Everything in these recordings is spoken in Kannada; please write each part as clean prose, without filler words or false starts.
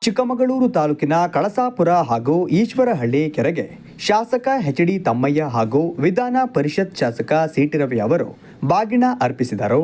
ಚಿಕ್ಕಮಗಳೂರು ತಾಲೂಕಿನ ಕಳಸಾಪುರ ಹಾಗೂ ಈಶ್ವರಹಳ್ಳಿ ಕೆರೆಗೆ ಶಾಸಕ ಎಚ್.ಡಿ. ತಮ್ಮಯ್ಯ ಹಾಗೂ ವಿಧಾನ ಪರಿಷತ್ ಶಾಸಕ ಸಿ.ಟಿ. ರವಿ ಅವರು ಬಾಗಿನ ಅರ್ಪಿಸಿದರು.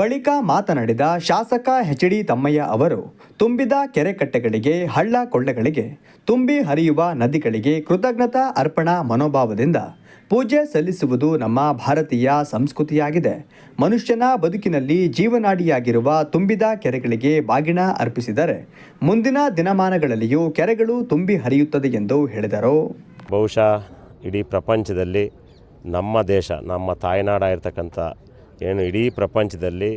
ಬಳಿಕ ಮಾತನಾಡಿದ ಶಾಸಕ ಎಚ್.ಡಿ. ತಮ್ಮಯ್ಯ ಅವರು ತುಂಬಿದ ಕೆರೆಕಟ್ಟೆಗಳಿಗೆ, ಹಳ್ಳ ಕೊಳ್ಳಗಳಿಗೆ, ತುಂಬಿ ಹರಿಯುವ ನದಿಗಳಿಗೆ ಕೃತಜ್ಞತಾ ಅರ್ಪಣಾ ಮನೋಭಾವದಿಂದ ಪೂಜೆ ಸಲ್ಲಿಸುವುದು ನಮ್ಮ ಭಾರತೀಯ ಸಂಸ್ಕೃತಿಯಾಗಿದೆ. ಮನುಷ್ಯನ ಬದುಕಿನಲ್ಲಿ ಜೀವನಾಡಿಯಾಗಿರುವ ತುಂಬಿದ ಕೆರೆಗಳಿಗೆ ಬಾಗಿನ ಅರ್ಪಿಸಿದರೆ ಮುಂದಿನ ದಿನಮಾನಗಳಲ್ಲಿಯೂ ಕೆರೆಗಳು ತುಂಬಿ ಹರಿಯುತ್ತದೆ ಎಂದು ಹೇಳಿದರು. ಬಹುಶಃ ಇಡೀ ಪ್ರಪಂಚದಲ್ಲಿ ನಮ್ಮ ದೇಶ, ನಮ್ಮ ತಾಯ್ನಾಡಾಗಿರ್ತಕ್ಕಂಥ ಏನು ಇಡೀ ಪ್ರಪಂಚದಲ್ಲಿ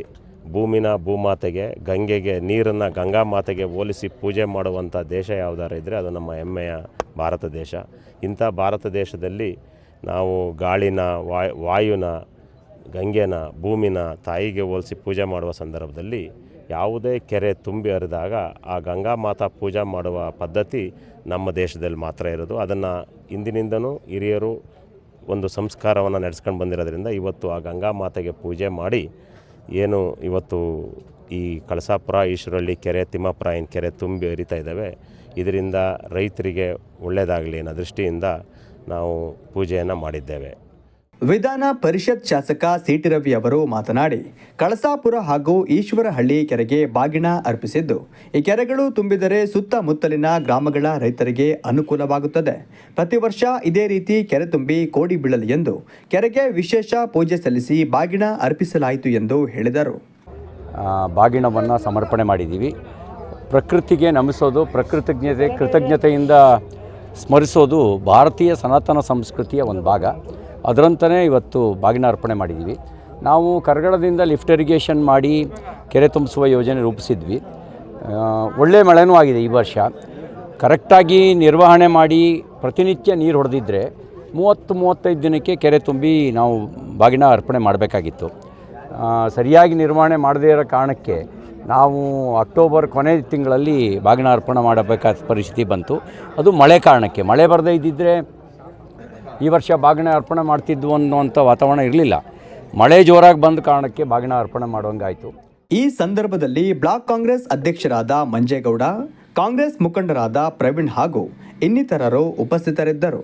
ಭೂಮಾತೆಗೆ, ಗಂಗೆಗೆ, ನೀರನ್ನು ಗಂಗಾ ಮಾತೆಗೆ ಹೋಲಿಸಿ ಪೂಜೆ ಮಾಡುವಂಥ ದೇಶ ಯಾವುದಾರು ಇದ್ದರೆ ಅದು ನಮ್ಮ ಹೆಮ್ಮೆಯ ಭಾರತ ದೇಶ. ಇಂಥ ಭಾರತ ದೇಶದಲ್ಲಿ ನಾವು ಗಾಳಿನ, ವಾಯುನ, ಗಂಗೆನ, ಭೂಮಿನ ತಾಯಿಗೆ ಹೋಲಿಸಿ ಪೂಜೆ ಮಾಡುವ ಸಂದರ್ಭದಲ್ಲಿ ಯಾವುದೇ ಕೆರೆ ತುಂಬಿ ಹರಿದಾಗ ಆ ಗಂಗಾ ಮಾತಾ ಪೂಜೆ ಮಾಡುವ ಪದ್ಧತಿ ನಮ್ಮ ದೇಶದಲ್ಲಿ ಮಾತ್ರ ಇರೋದು. ಅದನ್ನು ಇಂದಿನಿಂದನೂ ಹಿರಿಯರು ಒಂದು ಸಂಸ್ಕಾರವನ್ನು ನಡೆಸ್ಕೊಂಡು ಬಂದಿರೋದ್ರಿಂದ ಇವತ್ತು ಆ ಗಂಗಾ ಮಾತೆಗೆ ಪೂಜೆ ಮಾಡಿ ಏನು ಇವತ್ತು ಈ ಕಳಸಾಪುರ, ಈಶ್ವರಹಳ್ಳಿ ಕೆರೆ, ತಿಮ್ಮಾಪುರ ಏನು ಕೆರೆ ತುಂಬಿ ಹರಿತಾ ಇದ್ದಾವೆ, ಇದರಿಂದ ರೈತರಿಗೆ ಒಳ್ಳೆಯದಾಗಲಿ ಅನ್ನೋ ದೃಷ್ಟಿಯಿಂದ ನಾವು ಪೂಜೆಯನ್ನು ಮಾಡಿದ್ದೇವೆ. ವಿಧಾನ ಪರಿಷತ್ ಶಾಸಕ ಸಿ.ಟಿ. ರವಿ ಅವರು ಮಾತನಾಡಿ, ಕಳಸಾಪುರ ಹಾಗೂ ಈಶ್ವರಹಳ್ಳಿ ಕೆರೆಗೆ ಬಾಗಿನ ಅರ್ಪಿಸಿದ್ದು, ಈ ಕೆರೆಗಳು ತುಂಬಿದರೆ ಸುತ್ತಮುತ್ತಲಿನ ಗ್ರಾಮಗಳ ರೈತರಿಗೆ ಅನುಕೂಲವಾಗುತ್ತದೆ. ಪ್ರತಿ ವರ್ಷ ಇದೇ ರೀತಿ ಕೆರೆ ತುಂಬಿ ಕೋಡಿ ಬೀಳಲಿ ಎಂದು ಕೆರೆಗೆ ವಿಶೇಷ ಪೂಜೆ ಸಲ್ಲಿಸಿ ಬಾಗಿನ ಅರ್ಪಿಸಲಾಯಿತು ಎಂದು ಹೇಳಿದರು. ಬಾಗಿನವನ್ನು ಸಮರ್ಪಣೆ ಮಾಡಿದ್ದೀವಿ. ಪ್ರಕೃತಿಗೆ ನಮಿಸೋದು, ಕೃತಜ್ಞತೆಯಿಂದ ಸ್ಮರಿಸೋದು ಭಾರತೀಯ ಸನಾತನ ಸಂಸ್ಕೃತಿಯ ಒಂದು ಭಾಗ. ಅದರಂತಲೇ ಇವತ್ತು ಬಾಗಿನ ಅರ್ಪಣೆ ಮಾಡಿದ್ದೀವಿ. ನಾವು ಕರ್ಗಡದಿಂದ ಲಿಫ್ಟ್ ಇರಿಗೇಷನ್ ಮಾಡಿ ಕೆರೆ ತುಂಬಿಸುವ ಯೋಜನೆ ರೂಪಿಸಿದ್ವಿ. ಒಳ್ಳೆಯ ಮಳೆನೂ ಆಗಿದೆ ಈ ವರ್ಷ. ಕರೆಕ್ಟಾಗಿ ನಿರ್ವಹಣೆ ಮಾಡಿ ಪ್ರತಿನಿತ್ಯ ನೀರು ಹೊಡೆದಿದ್ದರೆ 30-35 ದಿನಕ್ಕೆ ಕೆರೆ ತುಂಬಿ ನಾವು ಬಾಗಿನ ಅರ್ಪಣೆ ಮಾಡಬೇಕಾಗಿತ್ತು. ಸರಿಯಾಗಿ ನಿರ್ವಹಣೆ ಮಾಡದೇ ಇರೋ ಕಾರಣಕ್ಕೆ ನಾವು ಅಕ್ಟೋಬರ್ ಕೊನೆ ತಿಂಗಳಲ್ಲಿ ಬಾಗಿನ ಅರ್ಪಣೆ ಮಾಡಬೇಕಾದ ಪರಿಸ್ಥಿತಿ ಬಂತು. ಅದು ಮಳೆ ಕಾರಣಕ್ಕೆ. ಮಳೆ ಬರದೇ ಇದ್ದಿದ್ದರೆ ಈ ವರ್ಷ ಬಾಗಿನ ಅರ್ಪಣೆ ಮಾಡ್ತಿದ್ವು ಅನ್ನುವಂಥ ವಾತಾವರಣ ಇರಲಿಲ್ಲ. ಮಳೆ ಜೋರಾಗಿ ಬಂದ ಕಾರಣಕ್ಕೆ ಬಾಗಿನ ಅರ್ಪಣೆ ಮಾಡುವಂಗಾಯಿತು. ಈ ಸಂದರ್ಭದಲ್ಲಿ ಬ್ಲಾಕ್ ಕಾಂಗ್ರೆಸ್ ಅಧ್ಯಕ್ಷರಾದ ಮಂಜೇಗೌಡ, ಕಾಂಗ್ರೆಸ್ ಮುಖಂಡರಾದ ಪ್ರವೀಣ್ ಹಾಗೂ ಇನ್ನಿತರರು ಉಪಸ್ಥಿತರಿದ್ದರು.